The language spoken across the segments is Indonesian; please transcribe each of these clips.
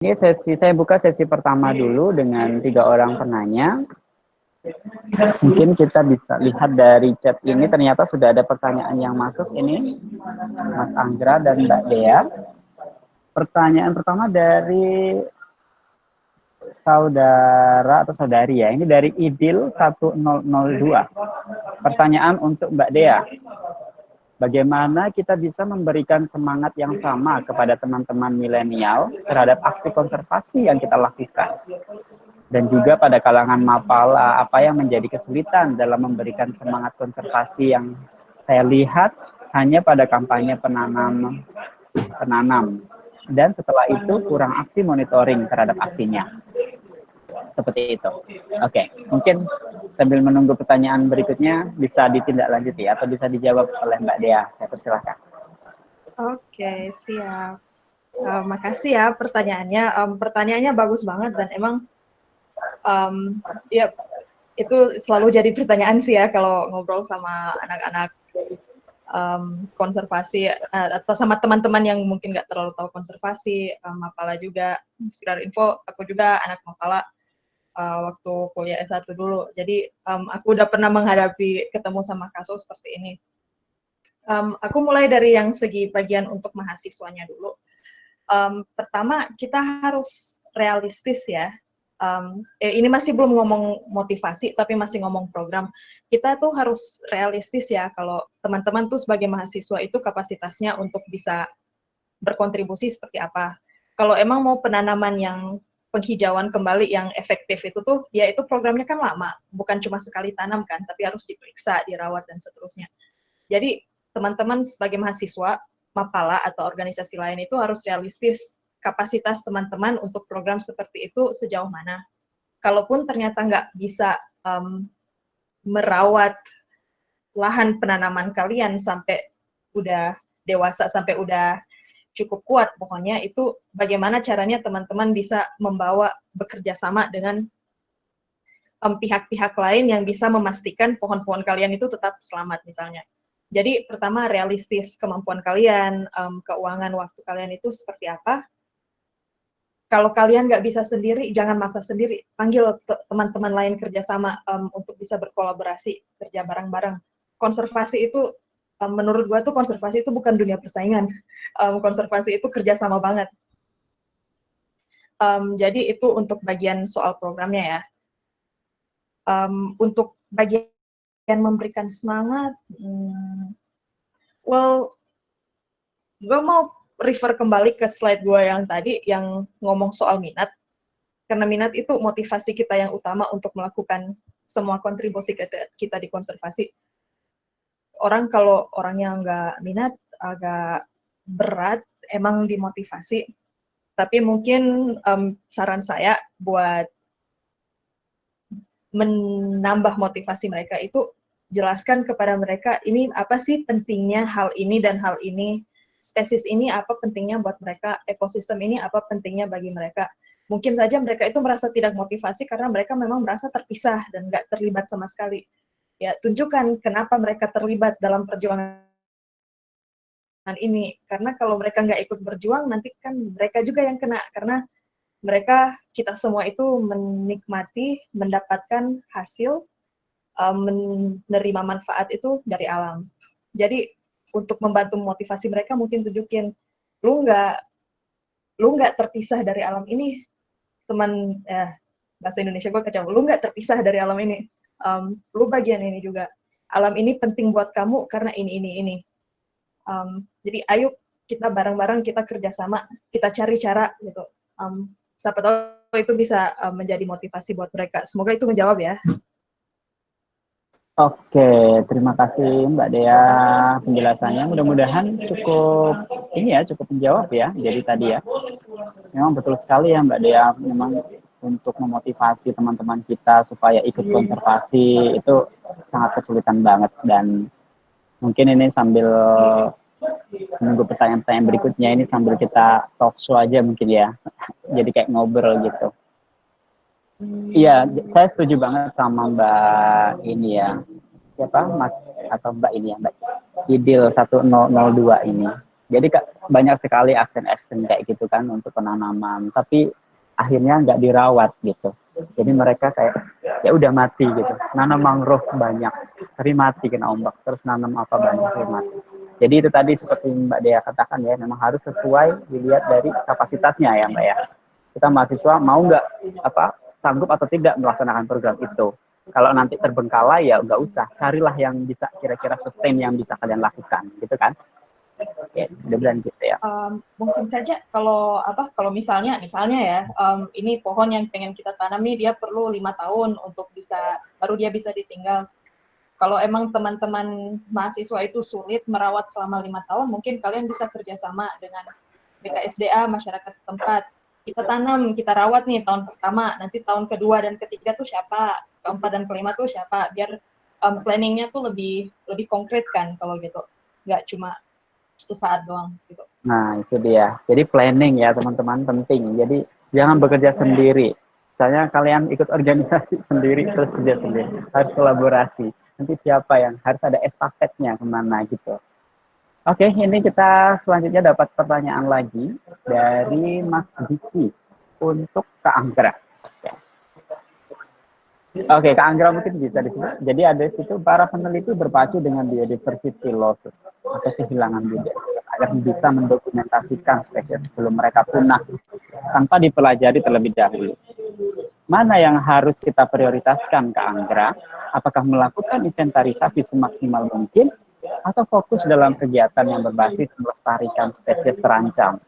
Ini saya buka sesi pertama dulu dengan 3 orang penanya. Mungkin kita bisa lihat dari chat ini ternyata sudah ada pertanyaan yang masuk ini, Mas Anggra dan Mbak Dea. Pertanyaan pertama dari saudara atau saudari ya, ini dari Idil 1002. Pertanyaan untuk Mbak Dea. Bagaimana kita bisa memberikan semangat yang sama kepada teman-teman milenial terhadap aksi konservasi yang kita lakukan? Dan juga pada kalangan Mapala, apa yang menjadi kesulitan dalam memberikan semangat konservasi yang saya lihat hanya pada kampanye penanam. Dan setelah itu kurang aksi monitoring terhadap aksinya. Seperti itu. Oke, mungkin sambil menunggu pertanyaan berikutnya bisa ditindaklanjuti atau bisa dijawab oleh Mbak Dea. Saya persilahkan. Oke, siap. Makasih ya pertanyaannya. Pertanyaannya bagus banget dan emang ya itu selalu jadi pertanyaan sih ya kalau ngobrol sama anak-anak konservasi atau sama teman-teman yang mungkin nggak terlalu tahu konservasi. Mapala juga, sekedar info, aku juga anak Mapala waktu kuliah S1 dulu. Jadi aku udah pernah menghadapi ketemu sama kasus seperti ini. Aku mulai dari yang segi bagian untuk mahasiswanya dulu. Pertama, kita harus realistis ya. Ini masih belum ngomong motivasi, tapi masih ngomong program. Kita tuh harus realistis ya, kalau teman-teman tuh sebagai mahasiswa itu kapasitasnya untuk bisa berkontribusi seperti apa. Kalau emang mau penanaman yang penghijauan kembali yang efektif itu tuh, ya itu programnya kan lama, bukan cuma sekali tanam kan, tapi harus diperiksa, dirawat, dan seterusnya. Jadi teman-teman sebagai mahasiswa, Mapala atau organisasi lain itu harus realistis kapasitas teman-teman untuk program seperti itu sejauh mana. Kalaupun ternyata nggak bisa merawat lahan penanaman kalian sampai udah dewasa, sampai udah cukup kuat, pokoknya itu bagaimana caranya teman-teman bisa membawa bekerja sama dengan pihak-pihak lain yang bisa memastikan pohon-pohon kalian itu tetap selamat misalnya. Jadi pertama realistis kemampuan kalian, keuangan waktu kalian itu seperti apa. Kalau kalian nggak bisa sendiri, jangan maksa sendiri. Panggil teman-teman lain kerjasama untuk bisa berkolaborasi, kerja bareng-bareng. Konservasi itu, menurut gua tuh konservasi itu bukan dunia persaingan. Konservasi itu kerjasama banget. Jadi itu untuk bagian soal programnya ya. Untuk bagian memberikan semangat, gue mau refer kembali ke slide gue yang tadi yang ngomong soal minat, karena minat itu motivasi kita yang utama untuk melakukan semua kontribusi kita di konservasi. Orang kalau orangnya nggak minat, agak berat emang dimotivasi, tapi mungkin saran saya buat menambah motivasi mereka itu jelaskan kepada mereka ini apa sih pentingnya hal ini dan hal ini, spesies ini apa pentingnya buat mereka, ekosistem ini apa pentingnya bagi mereka. Mungkin saja mereka itu merasa tidak motivasi karena mereka memang merasa terpisah dan nggak terlibat sama sekali. Ya, tunjukkan kenapa mereka terlibat dalam perjuangan ini. Karena kalau mereka nggak ikut berjuang, nanti kan mereka juga yang kena. Karena mereka, kita semua itu menikmati, mendapatkan hasil, menerima manfaat itu dari alam. Jadi untuk membantu motivasi mereka mungkin tunjukin lu nggak terpisah dari alam ini, teman. Bahasa Indonesia gue kacau. Lu nggak terpisah dari alam ini, lu bagian ini juga. Alam ini penting buat kamu karena ini. Jadi ayo kita bareng-bareng, kita kerjasama, kita cari cara gitu. Siapa tahu itu bisa menjadi motivasi buat mereka. Semoga itu menjawab ya. Oke, terima kasih Mbak Dea penjelasannya. Mudah-mudahan cukup menjawab ya. Jadi tadi ya, memang betul sekali ya Mbak Dea. Memang untuk memotivasi teman-teman kita supaya ikut konservasi itu sangat kesulitan banget. Dan mungkin ini sambil menunggu pertanyaan-pertanyaan berikutnya ini sambil kita talk show aja mungkin ya. Jadi kayak ngobrol gitu. Iya, saya setuju banget sama Mbak ini ya. Siapa Mas atau Mbak ini ya, Mbak Idil 1002 ini. Jadi banyak sekali action-action kayak gitu kan untuk penanaman, tapi akhirnya nggak dirawat gitu. Jadi mereka kayak ya udah mati gitu. Nanam mangrove banyak, tapi mati kena ombak. Terus nanam apa banyak, tapi mati. Jadi itu tadi seperti Mbak Dea katakan ya, memang harus sesuai dilihat dari kapasitasnya ya Mbak ya. Kita mahasiswa mau nggak sanggup atau tidak melaksanakan program itu. Kalau nanti terbengkalai ya nggak usah, carilah yang bisa kira-kira sustain yang bisa kalian lakukan, gitu kan? Oke, udah bilang gitu ya. Mungkin saja kalau misalnya ya ini pohon yang pengen kita tanam nih dia perlu 5 tahun untuk baru dia bisa ditinggal. Kalau emang teman-teman mahasiswa itu sulit merawat selama 5 tahun, mungkin kalian bisa kerjasama dengan BKSDA masyarakat setempat. Kita tanam, kita rawat nih tahun pertama, nanti tahun kedua dan ketiga tuh siapa, keempat dan kelima tuh siapa, biar planningnya tuh lebih konkret kan kalau gitu, nggak cuma sesaat doang gitu. Nah, itu dia. Jadi planning ya teman-teman penting. Jadi jangan bekerja sendiri. Misalnya kalian ikut organisasi sendiri terus kerja sendiri. Harus kolaborasi. Nanti siapa yang harus ada estafetnya kemana gitu. Oke, ini kita selanjutnya dapat pertanyaan lagi dari Mas Diki untuk Kak Anggra. Oke, Kak Anggra mungkin bisa di sini. Jadi ada di situ para peneliti berpacu dengan biodiversity losses atau kehilangan biodiversitas agar bisa mendokumentasikan spesies sebelum mereka punah tanpa dipelajari terlebih dahulu. Mana yang harus kita prioritaskan, Kak Anggra? Apakah melakukan inventarisasi semaksimal mungkin atau fokus dalam kegiatan yang berbasis melestarikan spesies terancam?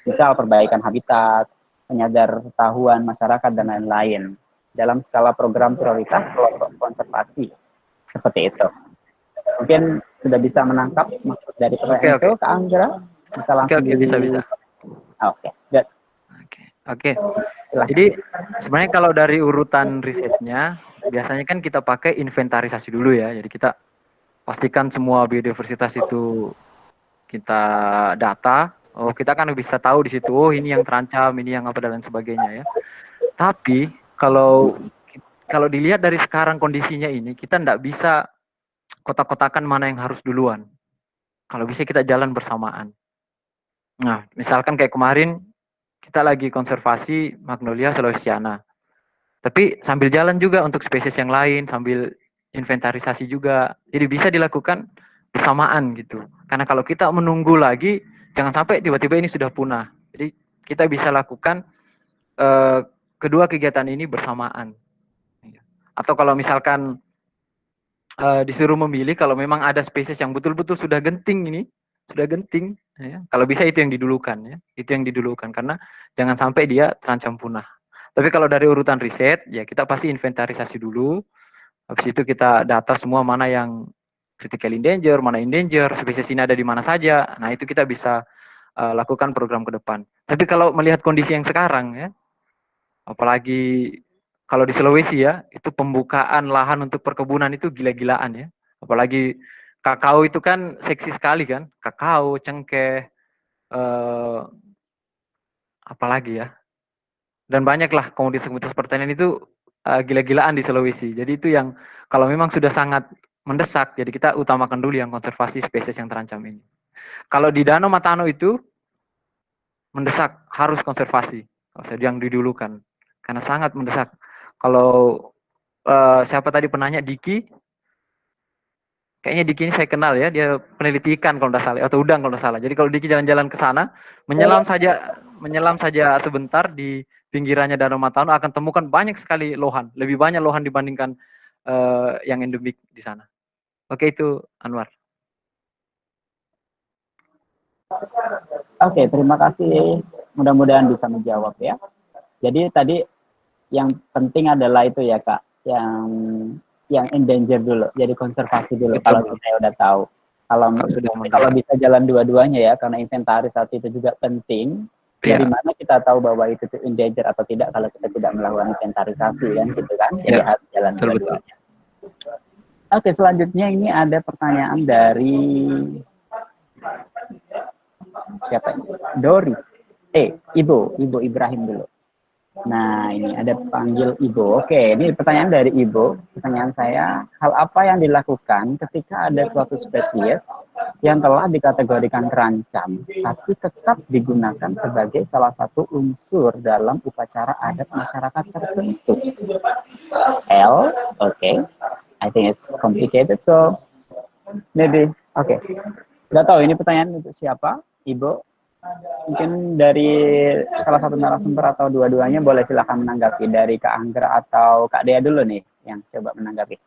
Misal perbaikan habitat, penyadaran masyarakat, dan lain-lain. Dalam skala program prioritas kelompok konservasi. Seperti itu. Mungkin sudah bisa menangkap maksud dari pertanyaan itu, Kak Anggra? Bisa langsung bisa. Oke, good. Oke. Jadi sebenarnya kalau dari urutan risetnya, biasanya kan kita pakai inventarisasi dulu ya. Jadi kita pastikan semua biodiversitas itu kita data. Oh, kita kan bisa tahu di situ, oh ini yang terancam, ini yang apa dan lain sebagainya ya. Tapi kalau dilihat dari sekarang kondisinya ini, kita tidak bisa kotak-kotakan mana yang harus duluan. Kalau bisa kita jalan bersamaan. Nah, misalkan kayak kemarin kita lagi konservasi Magnolia sulawesiana. Tapi sambil jalan juga untuk spesies yang lain, sambil inventarisasi juga. Jadi bisa dilakukan bersamaan gitu. Karena kalau kita menunggu lagi, jangan sampai tiba-tiba ini sudah punah. Jadi kita bisa lakukan kedua kegiatan ini bersamaan. Atau kalau misalkan disuruh memilih, kalau memang ada spesies yang betul-betul sudah genting ini, ya, kalau bisa itu yang didulukan ya, itu yang didulukan karena jangan sampai dia terancam punah. Tapi kalau dari urutan riset, ya kita pasti inventarisasi dulu, habis itu kita data semua mana yang critical endanger, mana endanger, spesies ini ada di mana saja. Nah itu kita bisa lakukan program ke depan. Tapi kalau melihat kondisi yang sekarang ya, apalagi kalau di Sulawesi ya, itu pembukaan lahan untuk perkebunan itu gila-gilaan ya. Apalagi kakao itu kan seksi sekali kan, kakao, cengkeh, apalagi ya. Dan banyaklah komoditas-komoditas pertanian itu gila-gilaan di Sulawesi. Jadi itu yang kalau memang sudah sangat mendesak, jadi kita utamakan dulu yang konservasi spesies yang terancam ini. Kalau di Danau Matano itu mendesak harus konservasi, yang didulukan, karena sangat mendesak. Kalau siapa tadi penanya Diki, kayaknya Diki ini saya kenal ya, dia peneliti ikan kalau tidak salah, atau udang kalau tidak salah. Jadi kalau Diki jalan-jalan ke sana, menyelam saja sebentar di pinggirannya Danau Matano akan temukan banyak sekali lohan, lebih banyak lohan dibandingkan yang endemik di sana. Oke, itu Anwar. Oke, terima kasih. Mudah-mudahan bisa menjawab ya. Jadi tadi yang penting adalah itu ya Kak, yang endanger dulu, jadi konservasi dulu. Betul. Kalau kita udah tahu. Kalau bisa jalan dua-duanya ya, karena inventarisasi itu juga penting. Dari mana kita tahu bahwa itu endanger atau tidak kalau kita tidak melakukan inventarisasi kan gitu kan. Jadi harus jalan dua-duanya. Oke, selanjutnya ini ada pertanyaan dari siapa ini? Doris. Ibu Ibrahim dulu. Nah, ini ada panggil Ibu. Oke, ini pertanyaan dari Ibu. Pertanyaan saya, hal apa yang dilakukan ketika ada suatu spesies yang telah dikategorikan terancam, tapi tetap digunakan sebagai salah satu unsur dalam upacara adat masyarakat tertentu? L, oke. I think it's complicated, so maybe, oke. Nggak tahu ini pertanyaan untuk siapa, Ibu? Mungkin dari salah satu narasumber atau dua-duanya boleh silakan menanggapi, dari Kak Anggra atau Kak Dea dulu nih yang coba menanggapi.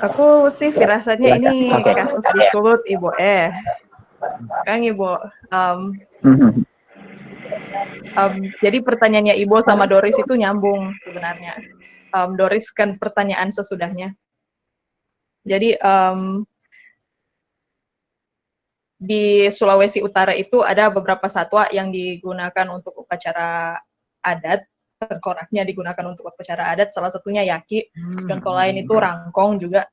Aku sih firasatnya Silakan. ini Oke. kasus Kak di Dea. Sulut, Ibu. Kang Ibu. Jadi pertanyaannya Ibu sama Doris itu nyambung sebenarnya. Doris kan pertanyaan sesudahnya. Jadi di Sulawesi Utara itu ada beberapa satwa yang digunakan untuk upacara adat. Tengkoraknya digunakan untuk upacara adat. Salah satunya yaki. Contoh lain itu rangkong juga.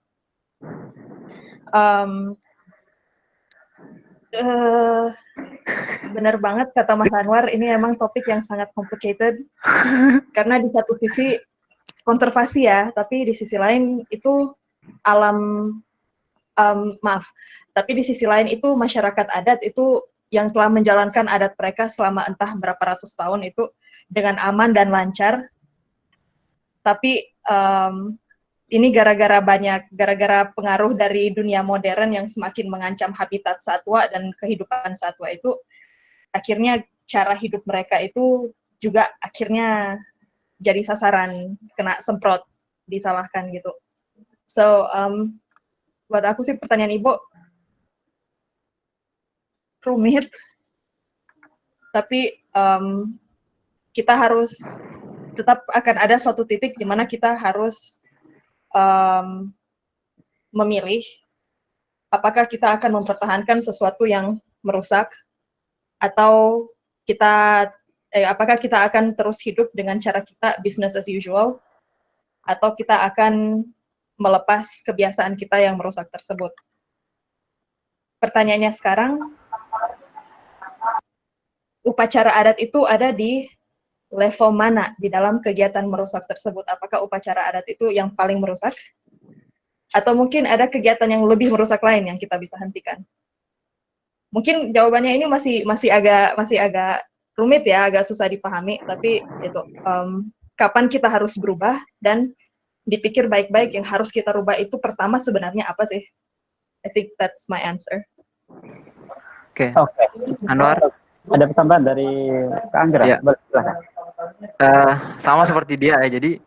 Benar banget kata Mas Anwar, ini emang topik yang sangat complicated. Karena di satu sisi konservasi ya, tapi di sisi lain itu alam, tapi di sisi lain itu masyarakat adat itu yang telah menjalankan adat mereka selama entah berapa ratus tahun itu dengan aman dan lancar. Tapi ini gara-gara pengaruh dari dunia modern yang semakin mengancam habitat satwa dan kehidupan satwa itu, akhirnya cara hidup mereka itu juga akhirnya jadi sasaran, kena semprot, disalahkan gitu. So, buat aku sih pertanyaan Ibu rumit, tapi kita harus tetap akan ada suatu titik di mana kita harus memilih apakah kita akan mempertahankan sesuatu yang merusak atau apakah kita akan terus hidup dengan cara kita business as usual atau kita akan melepas kebiasaan kita yang merusak tersebut. Pertanyaannya sekarang, upacara adat itu ada di level mana di dalam kegiatan merusak tersebut? Apakah upacara adat itu yang paling merusak? Atau mungkin ada kegiatan yang lebih merusak lain yang kita bisa hentikan? Mungkin jawabannya ini masih agak rumit ya, agak susah dipahami, tapi itu kapan kita harus berubah dan dipikir baik-baik yang harus kita rubah itu pertama sebenarnya apa sih? I think that's my answer. Oke. Anwar, ada tambahan dari Kak Anggra? Ya. Silakan. Sama seperti dia ya. Jadi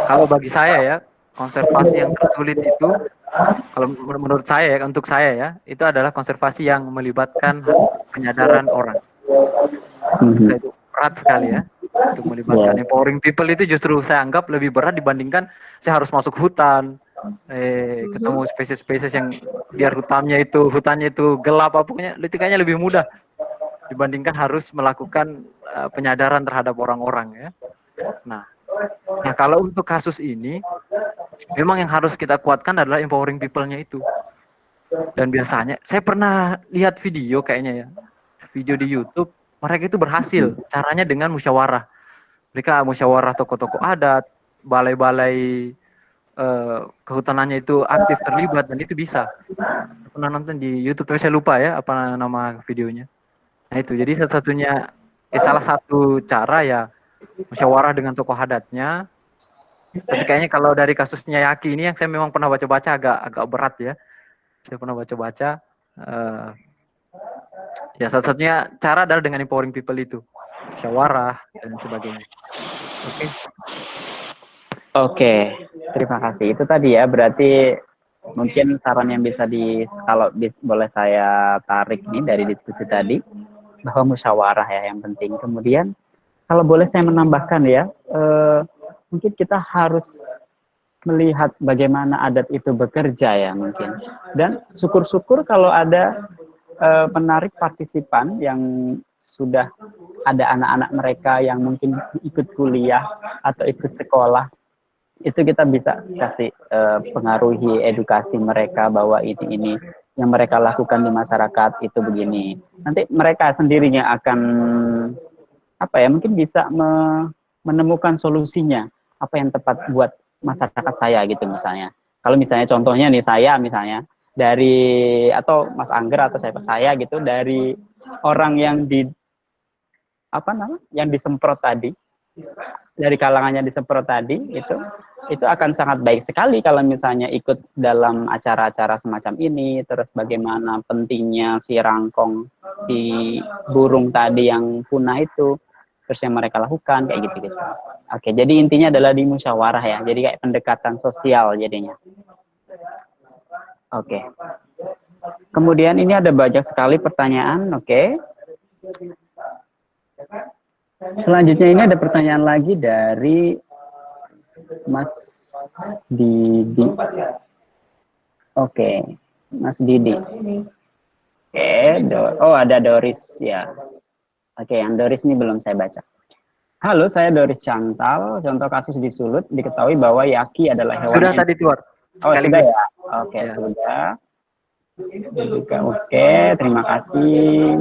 kalau bagi saya ya, konservasi yang tersulit itu, kalau menurut saya ya, untuk saya ya, itu adalah konservasi yang melibatkan penyadaran orang. Itu berat sekali ya, untuk melibatkan empowering people itu justru saya anggap lebih berat dibandingkan saya harus masuk hutan, ketemu spesies-spesies yang biar hutannya itu gelap, pokoknya kayaknya lebih mudah dibandingkan harus melakukan penyadaran terhadap orang-orang ya. Nah, kalau untuk kasus ini memang yang harus kita kuatkan adalah empowering people-nya itu. Dan biasanya saya pernah lihat video kayaknya ya, video di YouTube, mereka itu berhasil caranya dengan musyawarah. Mereka musyawarah tokoh-tokoh adat, balai-balai kehutanannya itu aktif terlibat, dan itu bisa. Pernah nonton di YouTube tapi saya lupa ya apa nama videonya. Nah itu, jadi satu-satunya salah satu cara ya musyawarah dengan tokoh adatnya. Tapi kayaknya kalau dari kasusnya Yaki ini yang saya memang pernah baca-baca agak berat ya. Saya pernah baca-baca. Ya satu-satunya cara adalah dengan empowering people itu, musyawarah dan sebagainya. Oke, terima kasih. Itu tadi ya, berarti mungkin saran yang bisa boleh saya tarik nih dari diskusi tadi, bahwa musyawarah ya yang penting. Kemudian kalau boleh saya menambahkan ya, mungkin kita harus melihat bagaimana adat itu bekerja ya mungkin. Dan syukur-syukur kalau ada menarik partisipan yang sudah ada anak-anak mereka yang mungkin ikut kuliah atau ikut sekolah, itu kita bisa kasih pengaruhi edukasi mereka bahwa ini yang mereka lakukan di masyarakat itu begini. Nanti mereka sendirinya akan apa ya, mungkin bisa menemukan solusinya, apa yang tepat buat masyarakat saya gitu misalnya. Kalau misalnya contohnya nih saya misalnya dari atau Mas Angger atau saya gitu dari orang yang di apa namanya yang disemprot tadi, dari kalangannya disemprot tadi itu akan sangat baik sekali kalau misalnya ikut dalam acara-acara semacam ini. Terus bagaimana pentingnya si rangkong, si burung tadi yang punah itu, terus yang mereka lakukan kayak gitu-gitu. Oke, jadi intinya adalah di musyawarah ya, jadi kayak pendekatan sosial jadinya. Oke, kemudian ini ada banyak sekali pertanyaan. Oke, selanjutnya ini ada pertanyaan lagi dari Mas Didi. Oke, Mas Didi. Oke, oh ada Doris ya. Oke, yang Doris ini belum saya baca. Halo, saya Doris Chantal. Contoh kasus di Sulut diketahui bahwa yaki adalah hewan. Sudah tadi keluar. Oh, sudah Sekaligus. ya. Oke, Ya. sudah. Oke, terima kasih.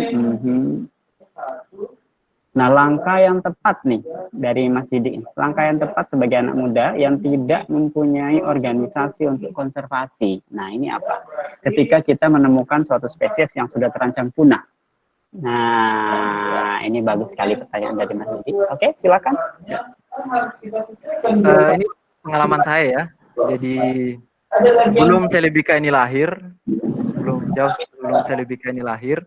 Nah, langkah yang tepat nih dari Mas Didi. Langkah yang tepat sebagai anak muda yang tidak mempunyai organisasi untuk konservasi. Nah, ini apa? Ketika kita menemukan suatu spesies yang sudah terancam punah. Nah, ini bagus sekali pertanyaan dari Mas Didi. Oke, silakan. Ini pengalaman saya ya. Jadi sebelum Celebica ini lahir, jauh sebelum Celebica ini lahir,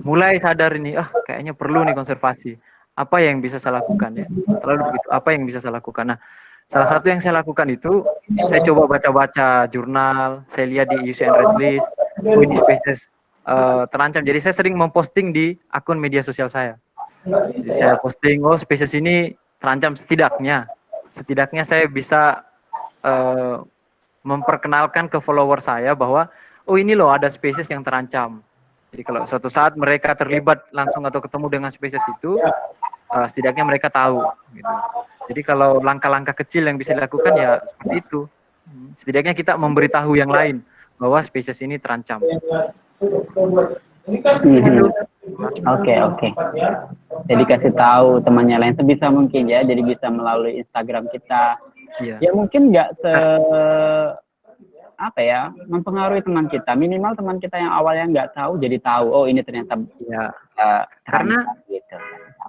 mulai sadar ini, kayaknya perlu nih konservasi. Apa yang bisa saya lakukan ya? Selalu begitu. Apa yang bisa saya lakukan? Nah, salah satu yang saya lakukan itu, saya coba baca-baca jurnal, saya lihat di UCN Red List, ini spesies terancam. Jadi saya sering memposting di akun media sosial saya. Jadi saya posting, spesies ini terancam setidaknya saya bisa memperkenalkan ke follower saya bahwa ini loh ada spesies yang terancam. Jadi kalau suatu saat mereka terlibat langsung atau ketemu dengan spesies itu, setidaknya mereka tahu. Gitu. Jadi kalau langkah-langkah kecil yang bisa dilakukan ya seperti itu. Setidaknya kita memberitahu yang lain bahwa spesies ini terancam. Oke. Jadi kasih tahu temannya lain sebisa mungkin ya. Jadi bisa melalui Instagram kita. Iya. Ya mungkin nggak mempengaruhi teman kita. Minimal teman kita yang awalnya nggak tahu jadi tahu. Oh ini ternyata ya.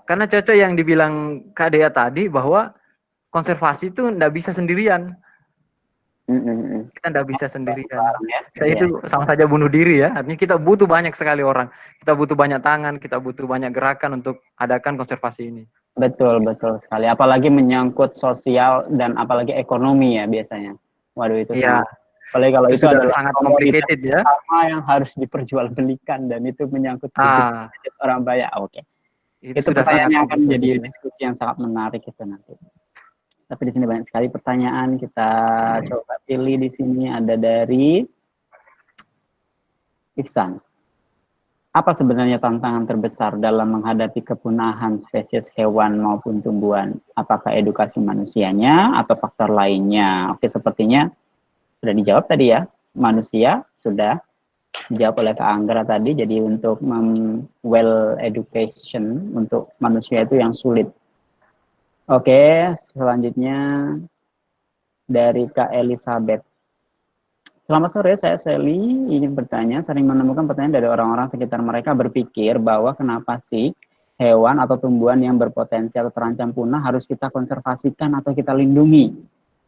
Karena cocok yang dibilang Kak Dea tadi bahwa konservasi itu nggak bisa sendirian. Kita nggak bisa sendirian. Saya itu sama saja bunuh diri ya. Artinya kita butuh banyak sekali orang. Kita butuh banyak tangan, kita butuh banyak gerakan untuk adakan konservasi ini. Betul sekali. Apalagi menyangkut sosial dan apalagi ekonomi ya biasanya. Waduh itu sangat. Apalagi kalau itu adalah sangat complicated ya. Sama yang harus diperjualbelikan dan itu menyangkut orang banyak. Oke. Itu pertanyaan yang akan menjadi diskusi yang sangat menarik itu nanti. Tapi di sini banyak sekali pertanyaan. Kita coba pilih di sini ada dari Iksan. Apa sebenarnya tantangan terbesar dalam menghadapi kepunahan spesies hewan maupun tumbuhan? Apakah edukasi manusianya atau faktor lainnya? Oke, sepertinya sudah dijawab tadi ya. Manusia sudah dijawab oleh Kak Anggra tadi. Jadi untuk well education untuk manusia itu yang sulit. Oke, selanjutnya dari Kak Elizabeth. Selamat sore, saya Sally, ingin bertanya, sering menemukan pertanyaan dari orang-orang sekitar mereka berpikir bahwa kenapa sih hewan atau tumbuhan yang berpotensi atau terancam punah harus kita konservasikan atau kita lindungi?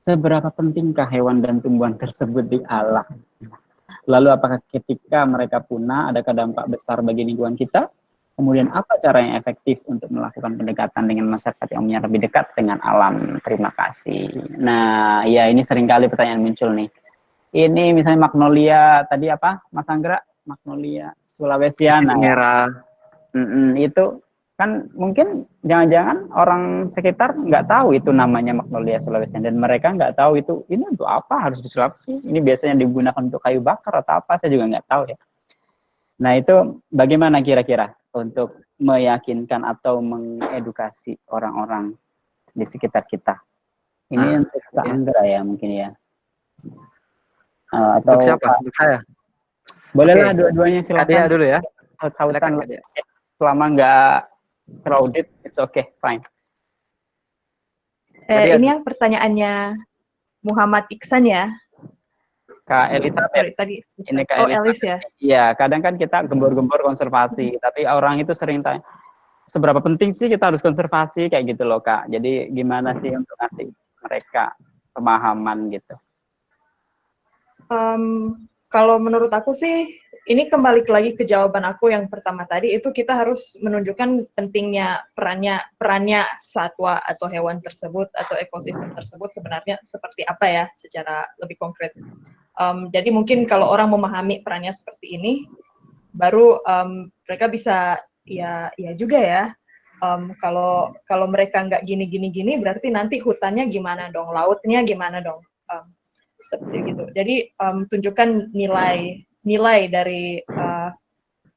Seberapa pentingkah hewan dan tumbuhan tersebut di alam? Lalu apakah ketika mereka punah, adakah dampak besar bagi lingkungan kita? Kemudian apa cara yang efektif untuk melakukan pendekatan dengan masyarakat yang lebih dekat dengan alam? Terima kasih. Nah, ya ini seringkali pertanyaan muncul nih. Ini misalnya magnolia tadi apa, Mas Anggra? Magnolia Sulawesiana. Itu kan mungkin jangan-jangan orang sekitar nggak tahu itu namanya magnolia Sulawesiana dan mereka nggak tahu itu ini untuk apa harus disulap sih? Ini biasanya digunakan untuk kayu bakar atau apa? Saya juga nggak tahu ya. Nah itu bagaimana kira-kira untuk meyakinkan atau mengedukasi orang-orang di sekitar kita? Ini untuk Kak Anggra ya mungkin ya. Atau Untuk siapa? Untuk saya. bolehlah Oke. dua-duanya, Kak Dea silakan. dulu ya. Sautan Silakan lah. Kak Dea. Selama nggak crowded, it's okay, fine. Kak Dea. Ini yang pertanyaannya Muhammad Iksan ya. Kak Elizabeth. Sorry, tadi. Ini Kak Oh, Elizabeth. Elis ya. Iya, kadang kan kita gembor-gembor konservasi, tapi orang itu sering tanya, seberapa penting sih kita harus konservasi kayak gitu loh Kak. Jadi gimana sih untuk ngasih mereka pemahaman gitu? Kalau menurut aku sih, ini kembali lagi ke jawaban aku yang pertama tadi, itu kita harus menunjukkan pentingnya perannya satwa atau hewan tersebut atau ekosistem tersebut sebenarnya seperti apa ya secara lebih konkret. Jadi mungkin kalau orang memahami perannya seperti ini, baru mereka bisa ya juga ya. Kalau mereka nggak gini, berarti nanti hutannya gimana dong, lautnya gimana dong, seperti gitu. Jadi tunjukkan nilai dari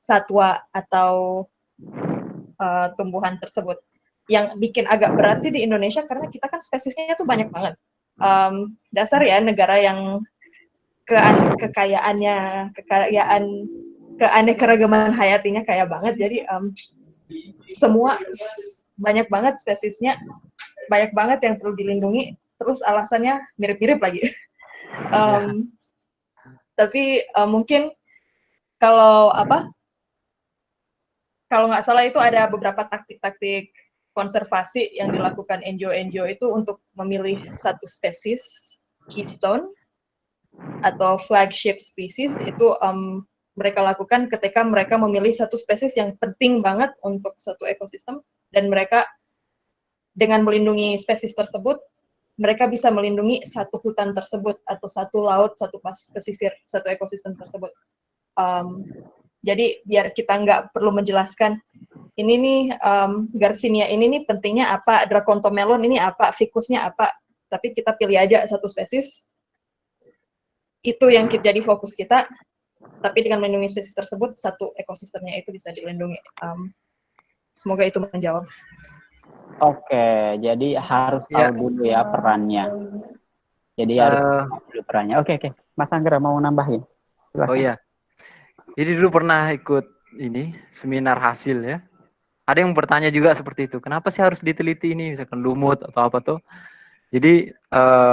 satwa atau tumbuhan tersebut. Yang bikin agak berat sih di Indonesia karena kita kan spesiesnya tuh banyak banget. Dasar ya negara yang kekayaan keanekaragaman hayatinya kaya banget. Jadi semua banyak banget spesiesnya, banyak banget yang perlu dilindungi. Terus alasannya mirip-mirip lagi. Tapi mungkin kalau nggak salah itu ada beberapa taktik-taktik konservasi yang dilakukan NGO itu untuk memilih satu spesies keystone atau flagship species itu mereka lakukan ketika mereka memilih satu spesies yang penting banget untuk suatu ekosistem, dan mereka dengan melindungi spesies tersebut mereka bisa melindungi satu hutan tersebut atau satu laut, satu pesisir, satu ekosistem tersebut. Jadi biar kita nggak perlu menjelaskan ini nih Garcinia ini nih pentingnya apa, Dracontomelon ini apa, ficusnya apa, tapi kita pilih aja satu spesies, itu yang jadi fokus kita, tapi dengan melindungi spesies tersebut satu ekosistemnya itu bisa dilindungi. Semoga itu menjawab. Oke, jadi harus tahu dulu ya perannya. Jadi harus tahu dulu perannya. Oke. Mas Anggra mau nambahin? Silahkan. Oh iya. Jadi dulu pernah ikut ini seminar hasil ya. Ada yang bertanya juga seperti itu. Kenapa sih harus diteliti ini, misalkan lumut atau apa tuh? Jadi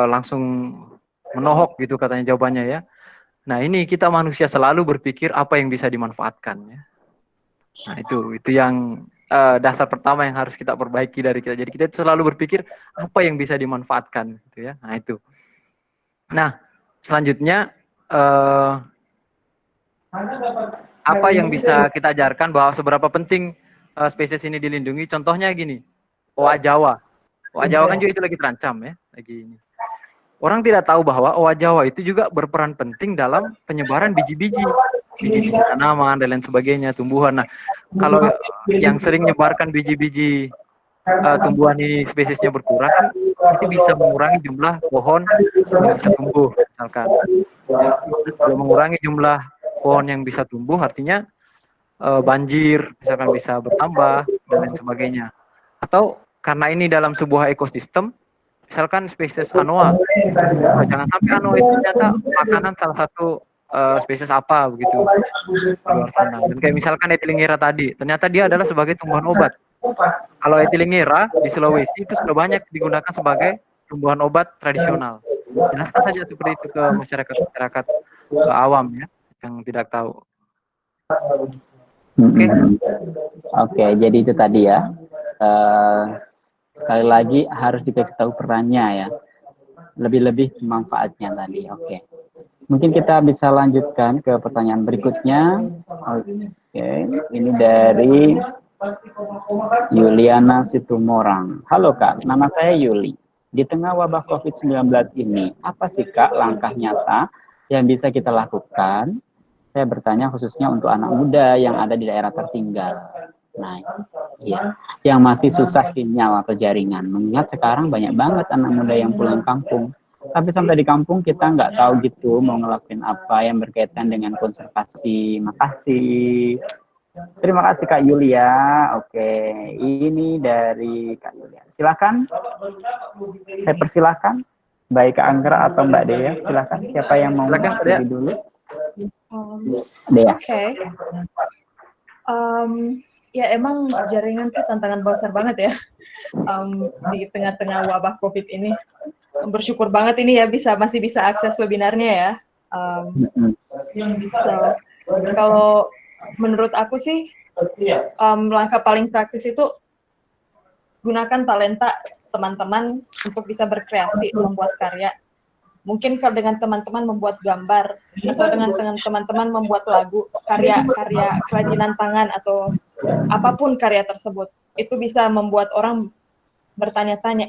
langsung menohok gitu katanya jawabannya ya. Nah ini kita manusia selalu berpikir apa yang bisa dimanfaatkan ya. Nah itu yang dasar pertama yang harus kita perbaiki dari kita. Jadi kita selalu berpikir apa yang bisa dimanfaatkan gitu ya. Nah itu. Nah selanjutnya apa yang bisa kita ajarkan bahwa seberapa penting spesies ini dilindungi? Contohnya gini, owa Jawa. Owa Jawa kan juga itu lagi terancam ya, lagi ini. Orang tidak tahu bahwa owa Jawa itu juga berperan penting dalam penyebaran biji-biji tanaman dan lain sebagainya, tumbuhan. Nah, kalau yang sering menyebarkan biji-biji tumbuhan ini spesiesnya berkurang kan itu bisa mengurangi jumlah pohon yang bisa tumbuh misalkan. Ya, kalau mengurangi jumlah pohon yang bisa tumbuh artinya banjir misalkan bisa bertambah dan lain sebagainya. Atau karena ini dalam sebuah ekosistem, misalkan spesies anoa, jangan sampai anoa itu ternyata makanan salah satu spesies apa begitu di luar sana. Dan kayak misalkan Ethylingera tadi, ternyata dia adalah sebagai tumbuhan obat. Kalau Ethylingera di Sulawesi itu sudah banyak digunakan sebagai tumbuhan obat tradisional. Jelaskan saja seperti itu ke masyarakat awam ya yang tidak tahu. Oke, jadi itu tadi ya. Sekali lagi harus dikasih tahu perannya ya. Lebih-lebih manfaatnya tadi. Oke. Mungkin kita bisa lanjutkan ke pertanyaan berikutnya. Oke, ini dari Yuliana Situmorang. Halo Kak, nama saya Yuli. Di tengah wabah COVID-19 ini, apa sih Kak langkah nyata yang bisa kita lakukan? Saya bertanya khususnya untuk anak muda yang ada di daerah tertinggal. Nah, iya, yang masih susah sinyal atau jaringan. Mengingat sekarang banyak banget anak muda yang pulang kampung. Tapi sampai di kampung kita nggak tahu gitu mau ngelakuin apa yang berkaitan dengan konservasi. Makasih. Terima kasih Kak Yulia. Oke, ini dari Kak Yulia. Silakan. Saya persilahkan. baik Kak Anggra atau Mbak Dea, silakan siapa yang mau Silakan, Mbak Dea. pilih dulu. Dea. Oke. Ya emang jaringan tuh tantangan besar banget ya di tengah-tengah wabah COVID ini. Bersyukur banget ini ya masih bisa akses webinarnya ya. So kalau menurut aku sih langkah paling praktis itu gunakan talenta teman-teman untuk bisa berkreasi, membuat karya. Mungkin kalau dengan teman-teman membuat gambar atau dengan teman-teman membuat lagu, karya kerajinan tangan atau apapun karya tersebut, itu bisa membuat orang bertanya-tanya,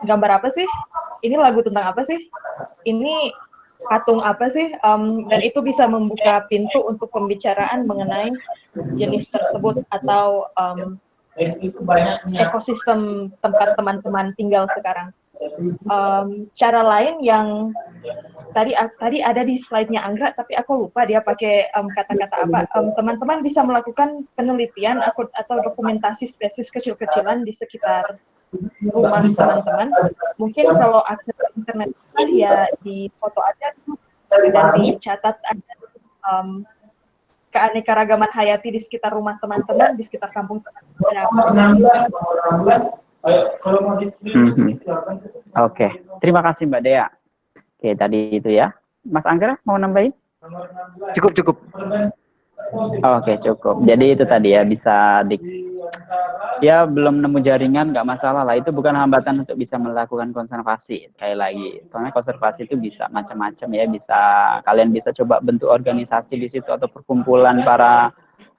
gambar apa sih? Ini lagu tentang apa sih? Ini patung apa sih? Dan itu bisa membuka pintu untuk pembicaraan mengenai jenis tersebut atau ekosistem tempat teman-teman tinggal sekarang. Cara lain yang tadi ada di slide-nya Anggra, tapi aku lupa dia pakai kata-kata apa. Teman-teman bisa melakukan penelitian atau dokumentasi spesies kecil-kecilan di sekitar rumah teman-teman. Mungkin kalau akses internet ya di foto aja dan dicatat ada keanekaragaman hayati di sekitar rumah teman-teman, di sekitar kampung teman-teman. Oke, terima kasih Mbak Dea. Oke, tadi itu ya. Mas Anggra mau nambahin? Cukup. Oke, cukup. Jadi itu tadi ya, ya belum nemu jaringan nggak masalah lah. Itu bukan hambatan untuk bisa melakukan konservasi. Sekali lagi, karena konservasi itu bisa macam-macam ya. Kalian bisa coba bentuk organisasi di situ atau perkumpulan para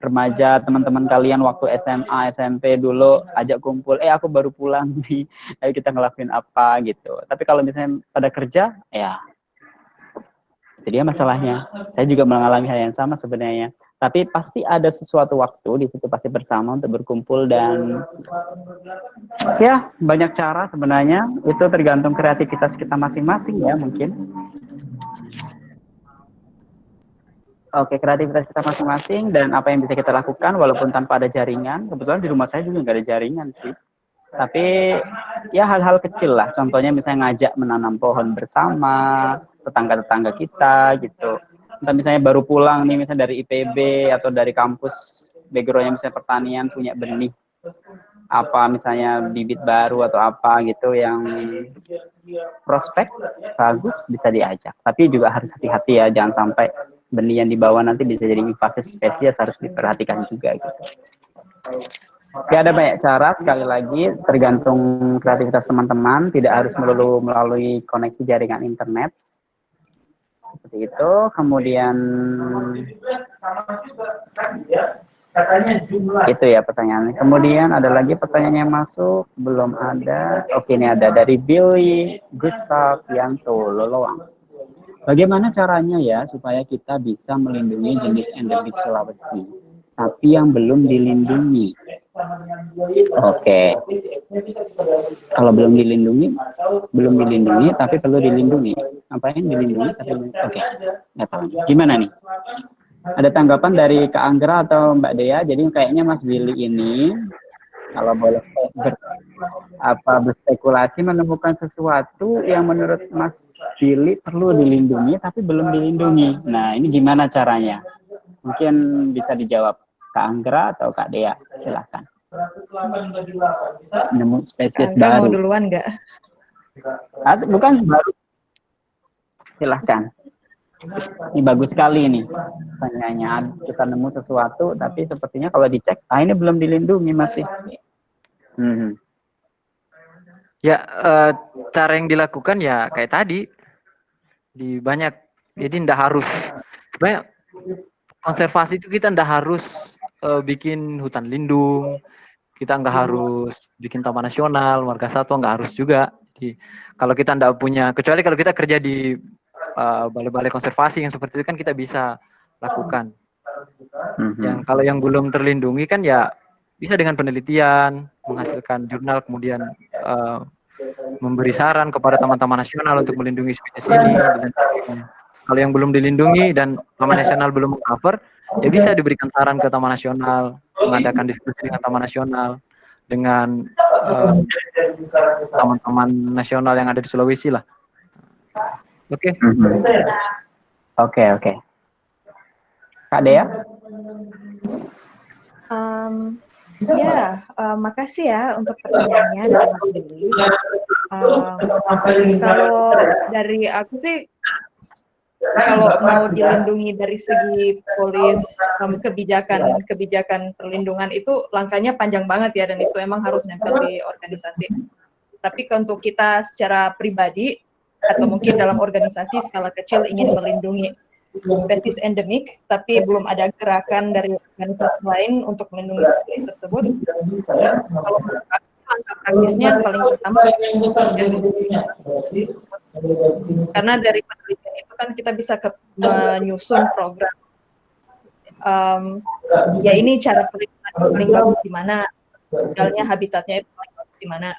remaja, teman-teman kalian waktu SMA, SMP dulu ajak kumpul, aku baru pulang nih, ayo kita ngelakuin apa gitu. Tapi kalau misalnya pada kerja, ya itu dia masalahnya. Saya juga mengalami hal yang sama sebenarnya. Tapi pasti ada sesuatu waktu di situ pasti bersama untuk berkumpul dan ya banyak cara sebenarnya. Itu tergantung kreativitas kita masing-masing ya mungkin. Oke, kreativitas kita masing-masing dan apa yang bisa kita lakukan walaupun tanpa ada jaringan. Kebetulan di rumah saya juga nggak ada jaringan sih. Tapi ya hal-hal kecil lah. Contohnya misalnya ngajak menanam pohon bersama, tetangga-tetangga kita gitu. Entah misalnya baru pulang nih misalnya dari IPB atau dari kampus, backgroundnya misalnya pertanian, punya benih. Apa misalnya bibit baru atau apa gitu yang prospek bagus bisa diajak. Tapi juga harus hati-hati ya, jangan sampai benih yang dibawa nanti bisa jadi invasif spesies, harus diperhatikan juga gitu. Oke, ada banyak cara, sekali lagi tergantung kreativitas teman-teman, tidak harus melulu melalui koneksi jaringan internet. Seperti itu, kemudian itu ya pertanyaannya. Kemudian ada lagi pertanyaan yang masuk, belum ada. Oke, ini ada dari Billy Gustav Yanto Loloang. Bagaimana caranya ya supaya kita bisa melindungi jenis endemik Sulawesi, tapi yang belum dilindungi? Oke. Kalau belum dilindungi, tapi perlu dilindungi. Apa yang dilindungi? Oke. Gimana nih? Ada tanggapan dari Kak Anggra atau Mbak Dea? Jadi kayaknya Mas Billy ini, kalau boleh berspekulasi menemukan sesuatu yang menurut Mas Billy perlu dilindungi tapi belum dilindungi. Nah, ini gimana caranya? Mungkin bisa dijawab Kak Anggra atau Kak Dea, silahkan. Nemu spesies baru. Mau duluan nggak? Bukan baru. Silahkan. Ini bagus sekali ini pertanyaannya. Kita nemu sesuatu tapi sepertinya kalau dicek, ini belum dilindungi masih. Ya, cara yang dilakukan ya kayak tadi di banyak, jadi ndak harus sebenarnya konservasi itu kita ndak harus bikin hutan lindung, kita nggak harus bikin taman nasional, marga satwa, nggak harus juga. Jadi, kalau kita ndak punya, kecuali kalau kita kerja di balai-balai konservasi yang seperti itu kan kita bisa lakukan. Yang kalau yang belum terlindungi kan ya bisa dengan penelitian, menghasilkan jurnal, kemudian memberi saran kepada taman-taman nasional untuk melindungi spesies ini. Kalau yang belum dilindungi dan taman nasional belum meng-cover, ya bisa diberikan saran ke taman nasional, mengadakan diskusi dengan taman nasional, dengan taman-taman nasional yang ada di Sulawesi lah. Oke. Oke. Kak Dea? Makasih ya untuk pertanyaannya dari Mas Billy. Kalau dari aku sih, kalau mau dilindungi dari segi kebijakan perlindungan itu langkahnya panjang banget ya, dan itu emang harus nempel di organisasi. Tapi untuk kita secara pribadi atau mungkin dalam organisasi skala kecil ingin melindungi spesies endemik, tapi belum ada gerakan dari organisasi lain untuk melindungi spesies tersebut. Kalau langkah praktisnya paling pertama, karena dari penelitian itu kan kita bisa menyusun program. Ini cara pelindungan paling bagus di mana, tinggalnya habitatnya itu paling bagus di mana.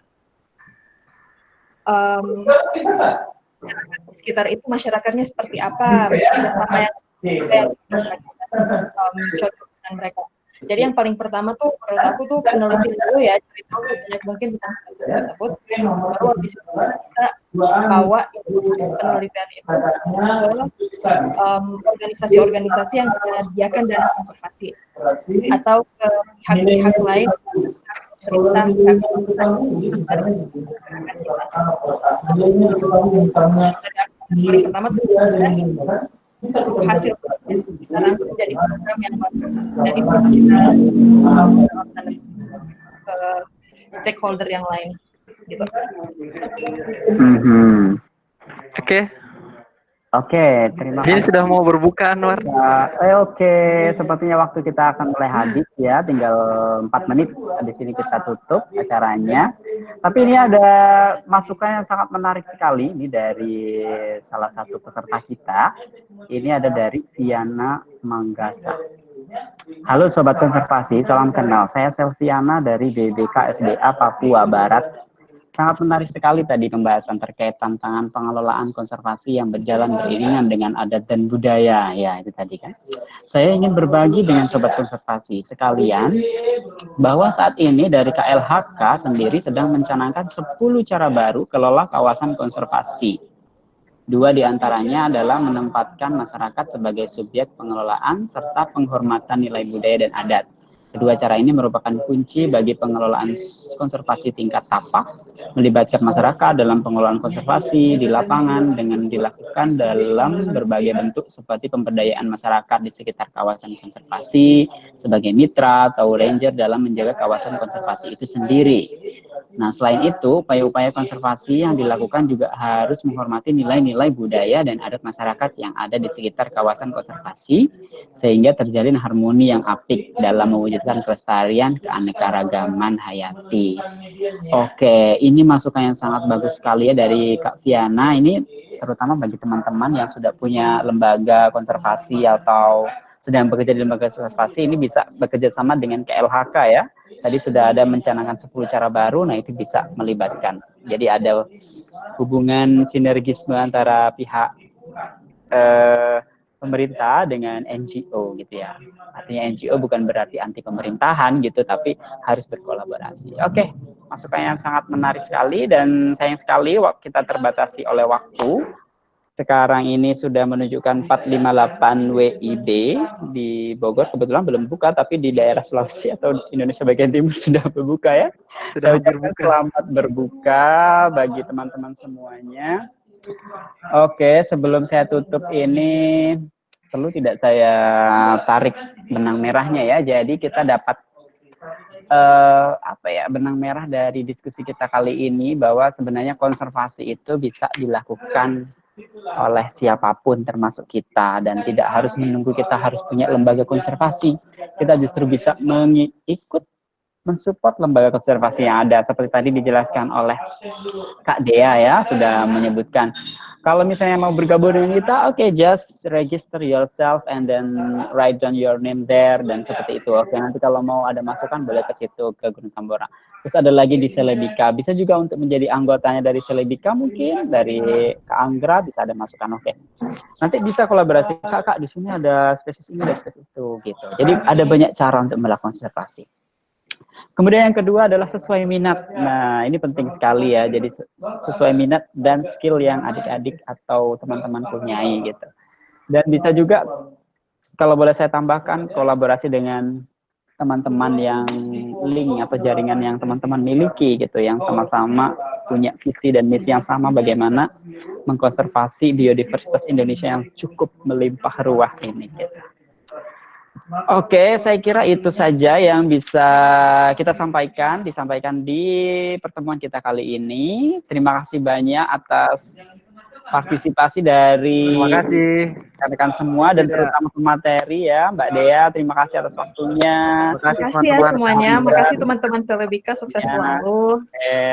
Di sekitar itu masyarakatnya seperti apa, ada sama yang cocok dengan mereka. Jadi yang paling pertama tuh menurut aku tuh peneliti dulu ya, cari tahu sebanyak mungkin tentang spesies tersebut, baru habis itu bisa bawa penelitian itu ke organisasi-organisasi yang menyediakan dana konservasi atau ke pihak-pihak lain, pemerintah, pihak swasta dari pertama tuh hasil sekarang menjadi program yang bagus dan itu kita ke stakeholder yang lain gitu. Oke, terima kasih. Jadi sudah mau berbuka, Anwar. Oke, sepertinya waktu kita akan mulai habis ya, tinggal 4 menit. Di sini kita tutup acaranya. Tapi ini ada masukan yang sangat menarik sekali ini dari salah satu peserta kita. Ini ada dari Viana Manggasa. Halo Sobat Konservasi, salam kenal. Saya Selviana dari BBK SDA Papua Barat. Sangat menarik sekali tadi pembahasan terkait tantangan pengelolaan konservasi yang berjalan beriringan dengan adat dan budaya. Ya, itu tadi kan. Saya ingin berbagi dengan Sobat Konservasi sekalian bahwa saat ini dari KLHK sendiri sedang mencanangkan 10 cara baru kelola kawasan konservasi. 2 diantaranya adalah menempatkan masyarakat sebagai subjek pengelolaan serta penghormatan nilai budaya dan adat. Kedua cara ini merupakan kunci bagi pengelolaan konservasi tingkat tapak, melibatkan masyarakat dalam pengelolaan konservasi di lapangan dengan dilakukan dalam berbagai bentuk seperti pemberdayaan masyarakat di sekitar kawasan konservasi sebagai mitra atau ranger dalam menjaga kawasan konservasi itu sendiri. Nah, selain itu, upaya-upaya konservasi yang dilakukan juga harus menghormati nilai-nilai budaya dan adat masyarakat yang ada di sekitar kawasan konservasi, sehingga terjalin harmoni yang apik dalam mewujudkan kelestarian keanekaragaman hayati. Oke, ini masukan yang sangat bagus sekali ya dari Kak Viana. Ini terutama bagi teman-teman yang sudah punya lembaga konservasi atau sedang bekerja di lembaga konservasi, ini bisa bekerja sama dengan KLHK ya. Tadi sudah ada mencanangkan 10 cara baru, nah itu bisa melibatkan. Jadi ada hubungan sinergisme antara pihak pemerintah dengan NGO gitu ya. Artinya NGO bukan berarti anti pemerintahan gitu, tapi harus berkolaborasi. Oke, masukan yang sangat menarik sekali dan sayang sekali kita terbatasi oleh waktu. Sekarang ini sudah menunjukkan 458 WIB di Bogor, kebetulan belum buka, tapi di daerah Sulawesi atau Indonesia bagian timur sudah berbuka ya. Saya ucapkan selamat berbuka bagi teman-teman semuanya. Oke, sebelum saya tutup ini, perlu tidak saya tarik benang merahnya ya. Jadi kita dapat benang merah dari diskusi kita kali ini bahwa sebenarnya konservasi itu bisa dilakukan oleh siapapun termasuk kita dan tidak harus menunggu kita harus punya lembaga konservasi. Kita justru bisa mengikut mensupport lembaga konservasi yang ada seperti tadi dijelaskan oleh Kak Dea ya, sudah menyebutkan kalau misalnya mau bergabung dengan kita, oke, just register yourself and then write down your name there dan seperti itu. Oke, nanti kalau mau ada masukan boleh ke situ ke Gunung Tambora. Terus ada lagi di Selebika, bisa juga untuk menjadi anggotanya dari Selebika mungkin dari Kak Anggra bisa ada masukan. Oke, nanti bisa kolaborasi Kak di sini ada spesies ini ada spesies itu gitu. Jadi ada banyak cara untuk melakukan konservasi. Kemudian yang kedua adalah sesuai minat. Nah, ini penting sekali ya. Jadi sesuai minat dan skill yang adik-adik atau teman-teman punyai gitu. Dan bisa juga kalau boleh saya tambahkan kolaborasi dengan teman-teman yang link atau jaringan yang teman-teman miliki gitu, yang sama-sama punya visi dan misi yang sama bagaimana mengkonservasi biodiversitas Indonesia yang cukup melimpah ruah ini gitu. Oke, saya kira itu saja yang bisa kita disampaikan di pertemuan kita kali ini. Terima kasih banyak atas partisipasi dari Terima kasih. rekan-rekan semua dan terutama pemateri ya, Mbak Dea. Terima kasih atas waktunya. Terima kasih Makasih ya teman-teman. semuanya. Makasih teman-teman Telebika. Sukses selalu.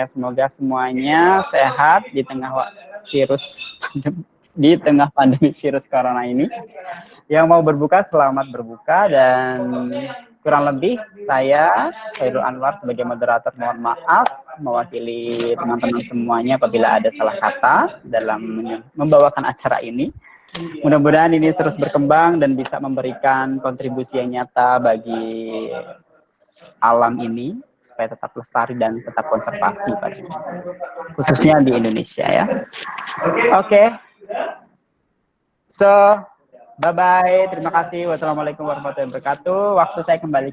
Semoga semuanya sehat di tengah virus di tengah pandemi virus corona ini. Yang mau berbuka selamat berbuka, dan kurang lebih saya Khairul Anwar sebagai moderator mohon maaf mewakili teman-teman semuanya apabila ada salah kata dalam membawakan acara ini. Mudah-mudahan ini terus berkembang dan bisa memberikan kontribusi yang nyata bagi alam ini supaya tetap lestari dan tetap konservasi khususnya di Indonesia ya. Oke. So, bye-bye. Terima kasih. Wassalamualaikum warahmatullahi wabarakatuh. Waktu saya kembali.